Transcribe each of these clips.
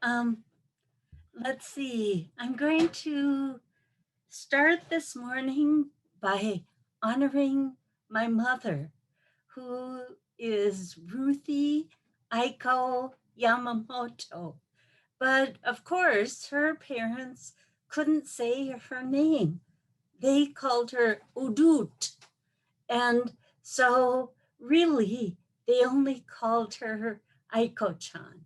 Um, let's see. I'm going to start this morning by honoring my mother, who is Ruthie Aiko Yamamoto. But of course, her parents couldn't say her name. They called her Udut. And so, really, they only called her Aiko chan.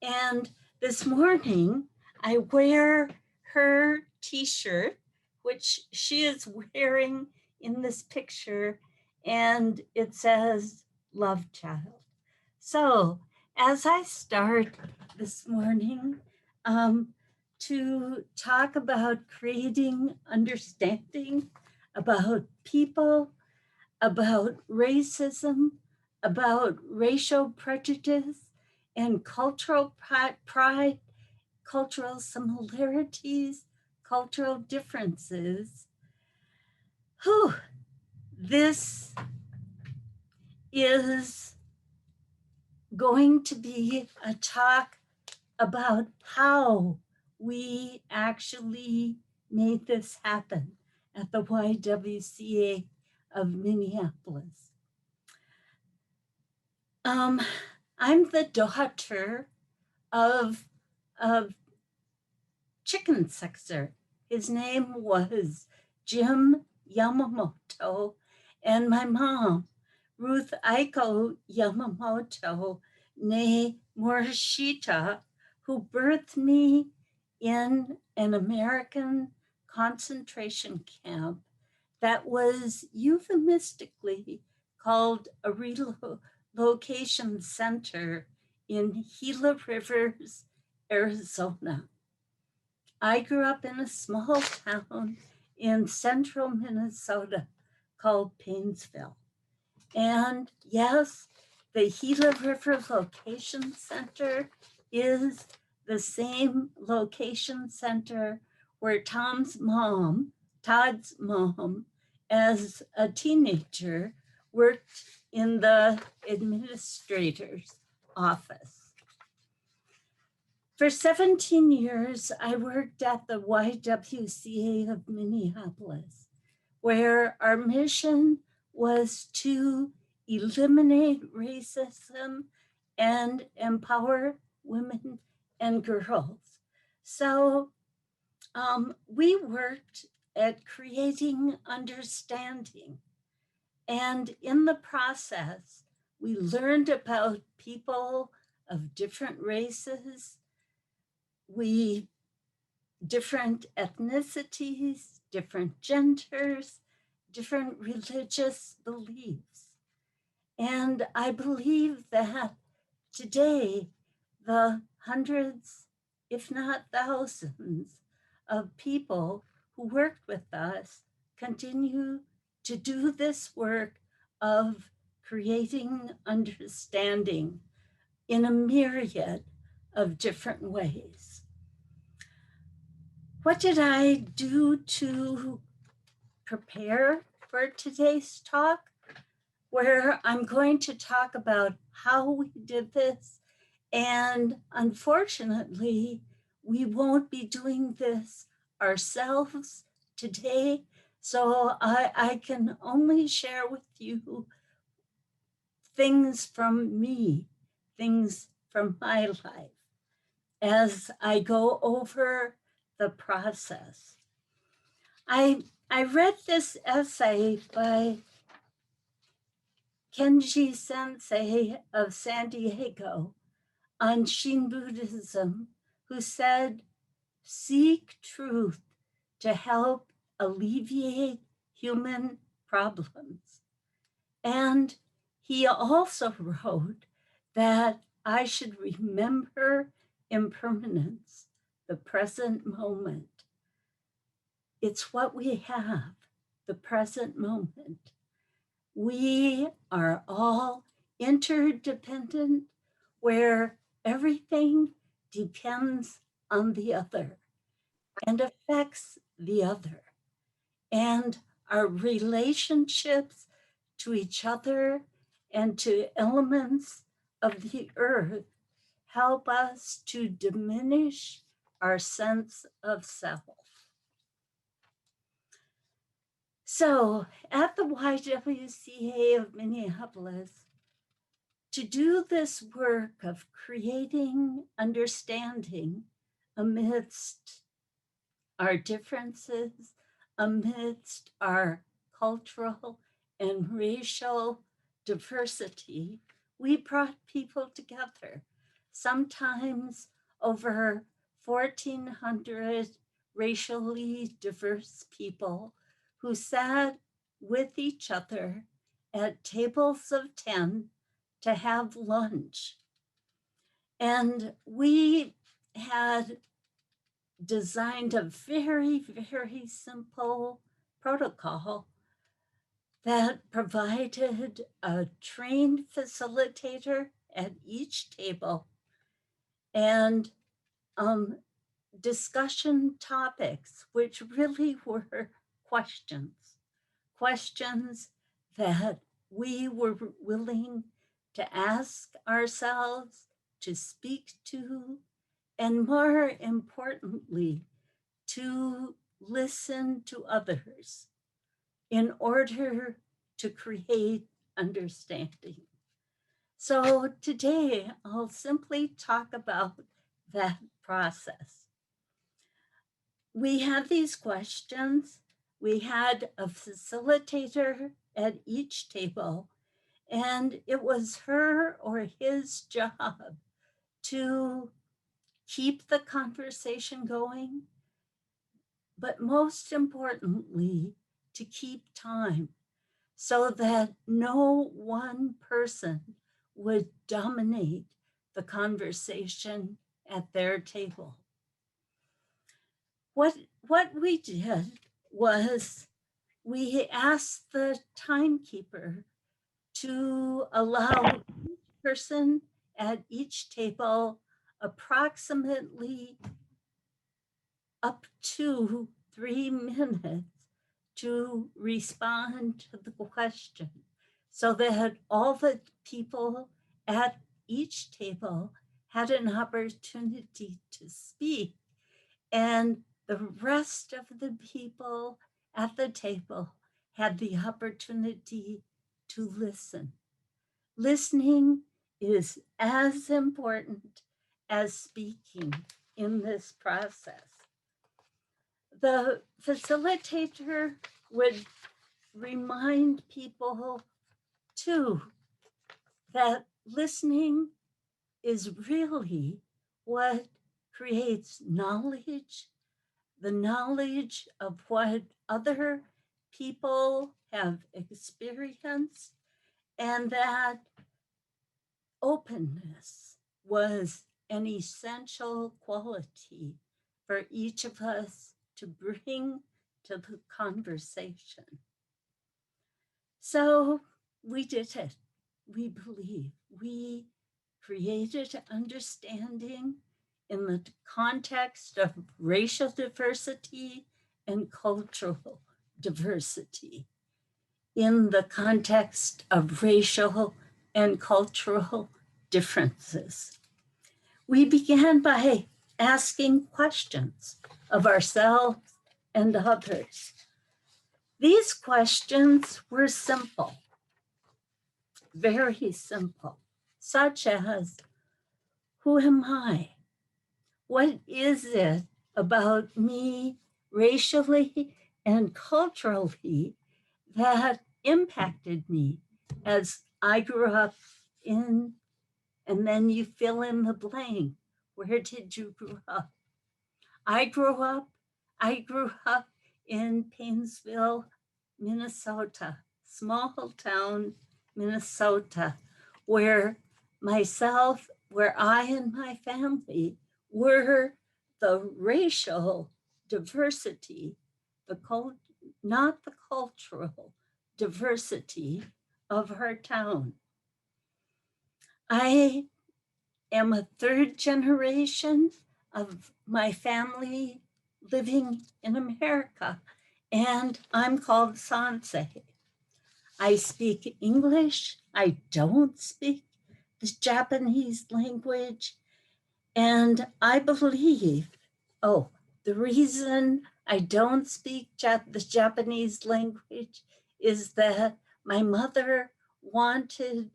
And this morning, I wear her t shirt, which she is wearing in this picture, and it says, Love Child. So, as I start this morning to talk about creating understanding about people, about racism, about racial prejudice, and cultural pride, cultural similarities, cultural differences. Whew, this is going to be a talk about how we actually made this happen at the YWCA of Minneapolis. Um, I'm the daughter of a chicken sexer. His name was Jim Yamamoto, and my mom, Ruth Aiko Yamamoto, nee Morishita, who birthed me in an American concentration camp that was euphemistically called a relocation center in Gila Rivers, Arizona. I grew up in a small town in central Minnesota called Painesville. And yes, the Gila River Location Center is the same location center where Todd's mom, as a teenager, worked in the administrator's office. For 17 years, I worked at the YWCA of Minneapolis, where our mission was to eliminate racism and empower women and girls. So we worked at creating understanding. And in the process, we learned about people of different races, different ethnicities, different genders, different religious beliefs. And I believe that today, the hundreds, if not thousands, of people who worked with us continue to do this work of creating understanding in a myriad of different ways. What did I do to prepare for today's talk? Where I'm going to talk about how we did this. And unfortunately, we won't be doing this ourselves today. So I can only share with you things from me, things from my life as I go over the process. I read this essay by Kenji Sensei of San Diego on Shin Buddhism, who said, seek truth to help alleviate human problems. And he also wrote that I should remember impermanence, the present moment. It's what we have, the present moment. We are all interdependent, where everything depends on the other and affects the other. And our relationships to each other and to elements of the earth help us to diminish our sense of self. So at the YWCA of Minneapolis, to do this work of creating understanding amidst our differences, amidst our cultural and racial diversity, we brought people together, sometimes over 1,400 racially diverse people who sat with each other at tables of 10 to have lunch. And we had designed a very, very simple protocol that provided a trained facilitator at each table and discussion topics, which really were questions, questions that we were willing to ask ourselves, to speak to, and more importantly, to listen to others in order to create understanding. So today I'll simply talk about that process. We had these questions. We had a facilitator at each table, and it was her or his job to keep the conversation going, but most importantly, to keep time so that no one person would dominate the conversation at their table. What we did was we asked the timekeeper to allow each person at each table approximately up to 3 minutes to respond to the question so that all the people at each table had an opportunity to speak, and the rest of the people at the table had the opportunity to listen. Listening is as important as speaking in this process. The facilitator would remind people too that listening is really what creates knowledge, the knowledge of what other people have experienced, and that openness was an essential quality for each of us to bring to the conversation. So we did it. We believe. We created understanding in the context of racial diversity and cultural diversity, in the context of racial and cultural differences. We began by asking questions of ourselves and others. These questions were simple, very simple, such as, who am I? What is it about me racially and culturally that impacted me as I grew up in, and then you fill in the blank. Where did you grow up? I grew up, I grew up in Painesville, Minnesota, small town, Minnesota, where where I and my family were the racial diversity, not the cultural diversity of our town. I am a third generation of my family living in America, and I'm called Sanse. I speak English. I don't speak the Japanese language, And I believe, oh, the reason I don't speak the Japanese language is that my mother wanted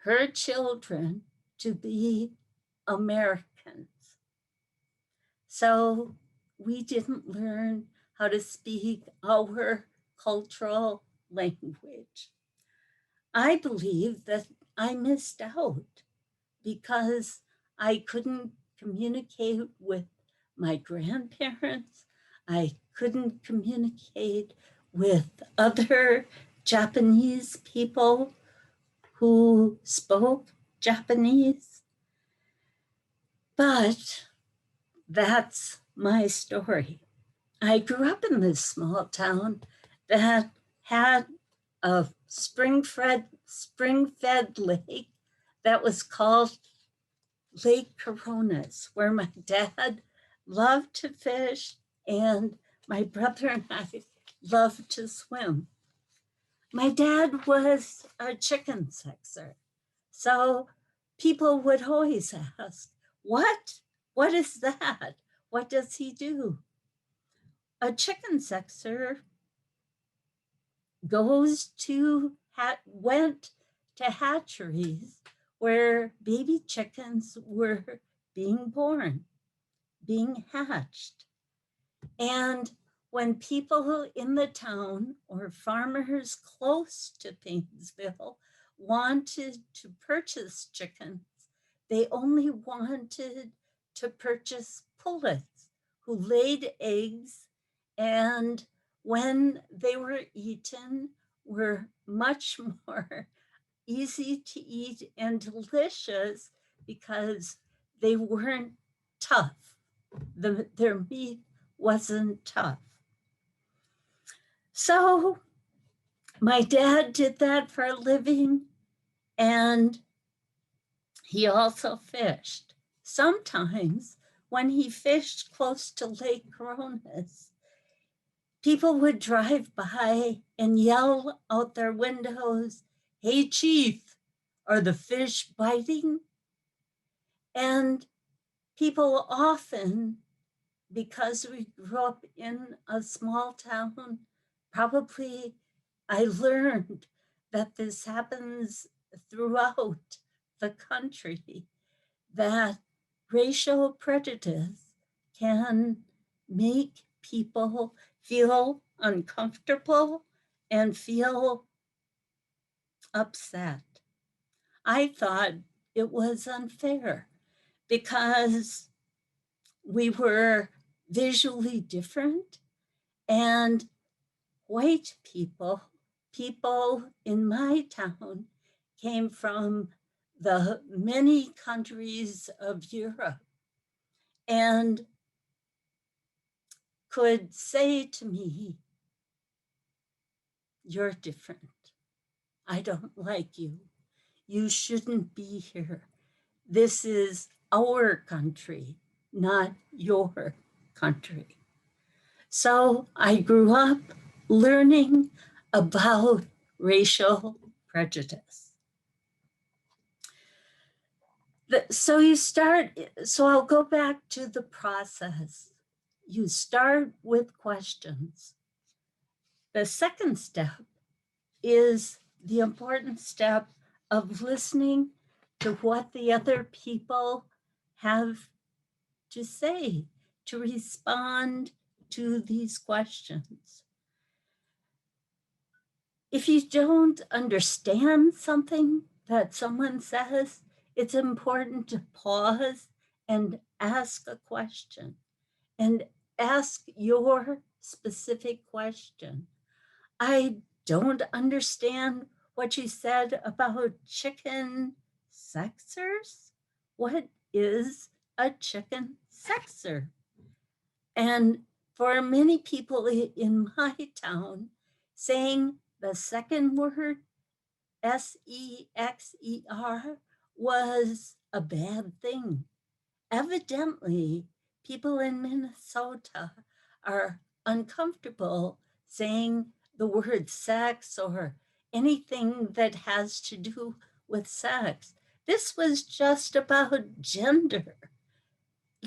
her children to be Americans. So we didn't learn how to speak our cultural language. I believe that I missed out because I couldn't communicate with my grandparents. I couldn't communicate with other Japanese people who spoke Japanese. But that's my story. I grew up in this small town that had a spring-fed lake that was called Lake Coronas, where my dad loved to fish and my brother and I loved to swim. My dad was a chicken sexer. So people would always ask, what? What is that? What does he do? A chicken sexer went to hatcheries where baby chickens were being born, being hatched. And when people in the town or farmers close to Painesville wanted to purchase chickens, they only wanted to purchase pullets who laid eggs, and when they were eaten were much more easy to eat and delicious because they weren't tough. Their meat wasn't tough. So my dad did that for a living, and he also fished. Sometimes when he fished close to Lake Coronas, people would drive by and yell out their windows, "Hey, Chief, are the fish biting?" And people often, because we grew up in a small town, probably I learned that this happens throughout the country, that racial prejudice can make people feel uncomfortable and feel upset. I thought it was unfair because we were visually different, and white people, people in my town, came from the many countries of Europe and could say to me, "You're different. I don't like you. You shouldn't be here. This is our country, not your country." So I grew up learning about racial prejudice. So I'll go back to the process. You start with questions. The second step is the important step of listening to what the other people have to say, to respond to these questions. If you don't understand something that someone says, it's important to pause and ask a question and ask your specific question. I don't understand what you said about chicken sexers. What is a chicken sexer? And for many people in my town, saying the second word, SEXER, was a bad thing. Evidently, people in Minnesota are uncomfortable saying the word sex or anything that has to do with sex This was just about gender.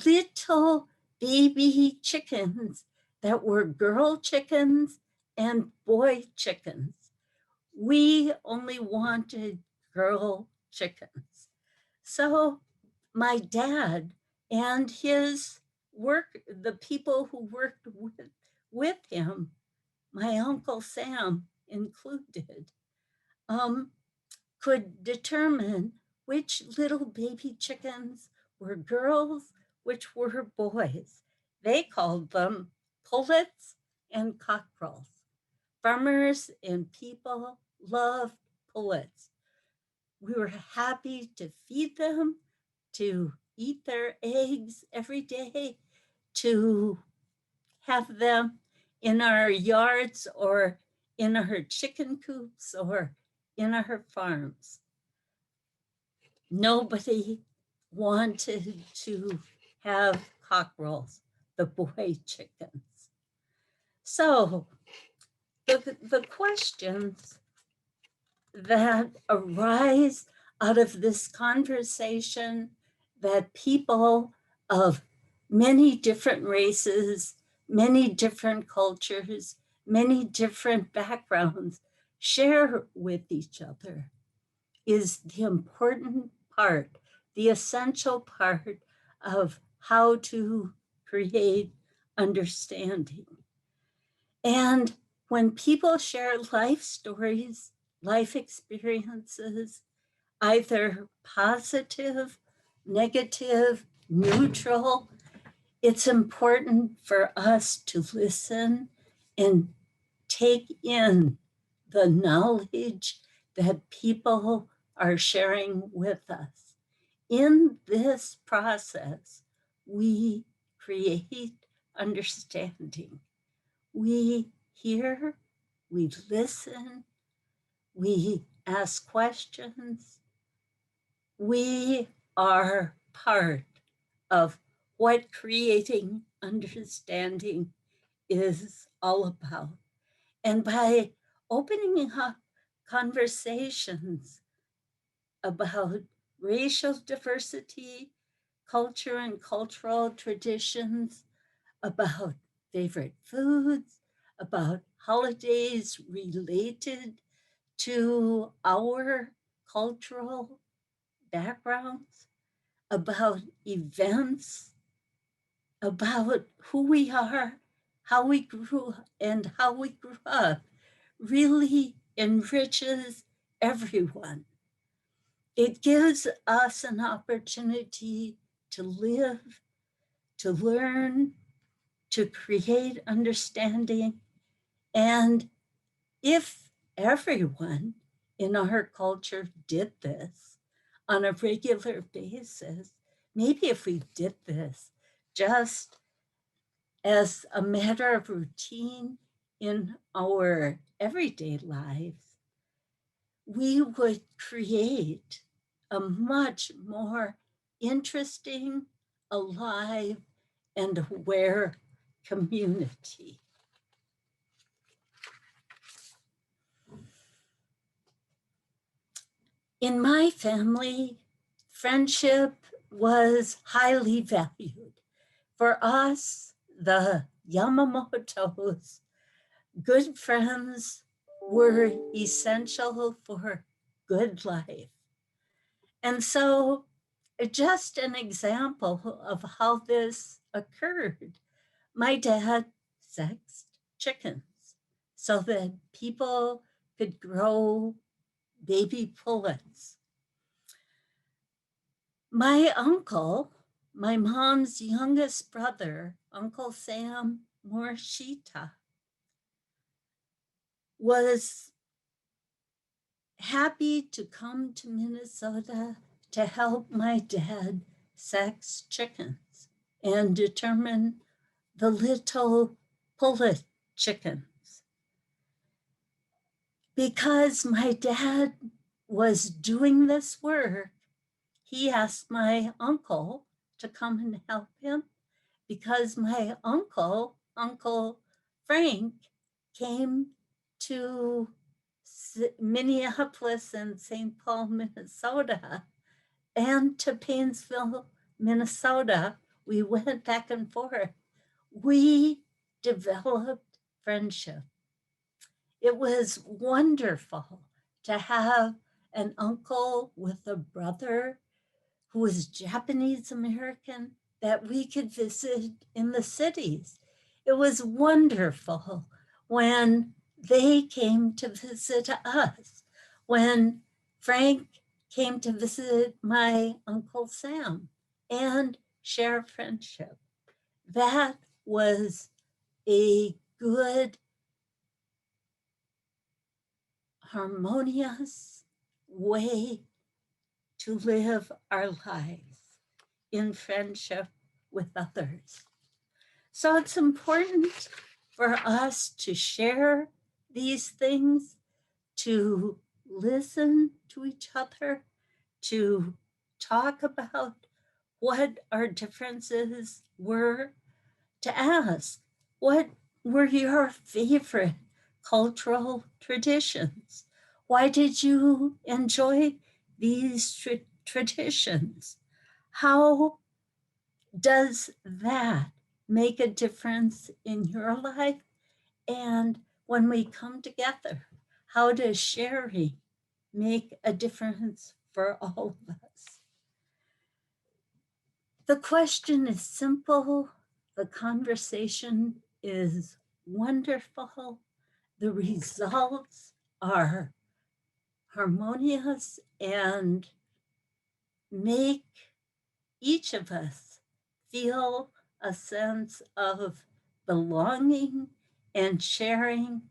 Little baby chickens that were girl chickens and boy chickens. We only wanted girl chickens. So my dad and his the people who worked with him, my Uncle Sam included, um, could determine which little baby chickens were girls, which were boys. They called them pullets and cockerels. Farmers and people loved pullets. We were happy to feed them, to eat their eggs every day, to have them in our yards or in our chicken coops or in our farms. Nobody wanted to have cockerels, the boy chickens. So the questions that arise out of this conversation that people of many different races, many different cultures, many different backgrounds share with each other is the important part, the essential part of how to create understanding. And when people share life stories, life experiences, either positive, negative, neutral, it's important for us to listen and take in the knowledge that people are sharing with us. In this process, we create understanding. We hear, we listen, we ask questions. We are part of what creating understanding is all about. And by opening up conversations about racial diversity, culture and cultural traditions, about favorite foods, about holidays related to our cultural backgrounds, about events, about who we are, how we grew and how we grew up, really enriches everyone. It gives us an opportunity to live, to learn, to create understanding. And if everyone in our culture did this on a regular basis, maybe if we did this just as a matter of routine in our everyday lives, we would create a much more interesting, alive, and aware community. In my family, friendship was highly valued. For us, the Yamamotos, good friends were essential for good life. And so, just an example of how this occurred, my dad sexed chickens so that people could grow baby pullets. My uncle, my mom's youngest brother, Uncle Sam Morishita, was happy to come to Minnesota to help my dad sex chickens and determine the little pullet chickens. Because my dad was doing this work, he asked my uncle to come and help him because my Uncle Frank, came to Minneapolis and St. Paul, Minnesota and to Painesville, Minnesota. We went back and forth. We developed friendship. It was wonderful to have an uncle with a brother who was Japanese American that we could visit in the cities. It was wonderful when they came to visit us, when Frank came to visit my Uncle Sam and share friendship. That was a good, harmonious way to live our lives in friendship with others. So it's important for us to share these things, to listen to each other, to talk about what our differences were, to ask what were your favorite cultural traditions? Why did you enjoy these traditions? How does that make a difference in your life? And when we come together, how does sharing make a difference for all of us? The question is simple. The conversation is wonderful. The results are harmonious and make each of us feel a sense of belonging and sharing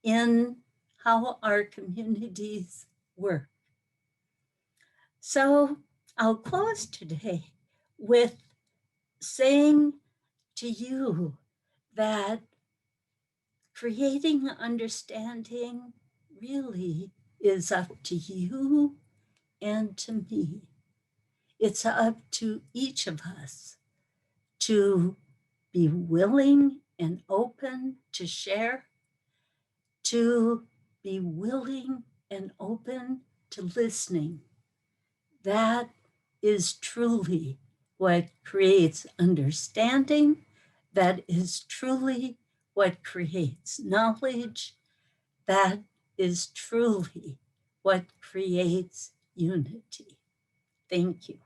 in how our communities work. So I'll close today with saying to you that creating understanding really is up to you and to me. It's up to each of us to be willing and open to share, to be willing and open to listening. That is truly what creates understanding. That is truly what creates knowledge. That is truly what creates unity. Thank you.